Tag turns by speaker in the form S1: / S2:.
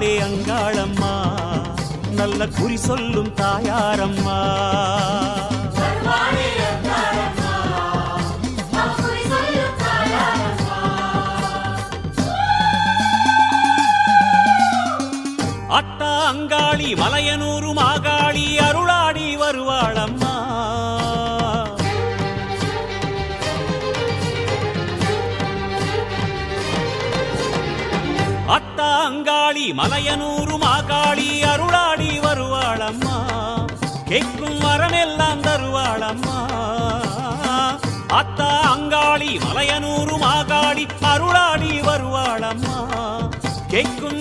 S1: வருவாளே அங்காளம்மா, நல்ல குறி சொல்லும் தாயாரம்மா. அத்தா அங்காளி மலையனூரு மாகாளி அருளாடி வருவாளம்மா. அத்தா அங்காளி மலையனூரு மாகாளி அருளாடி வருவாளம்மா, கேட்கும் வரமெல்லாம் தருவாளம்மா. அத்தா அங்காளி மலையனூரு மாகாளி அருளாடி வருவாளம்மா, கேட்கும்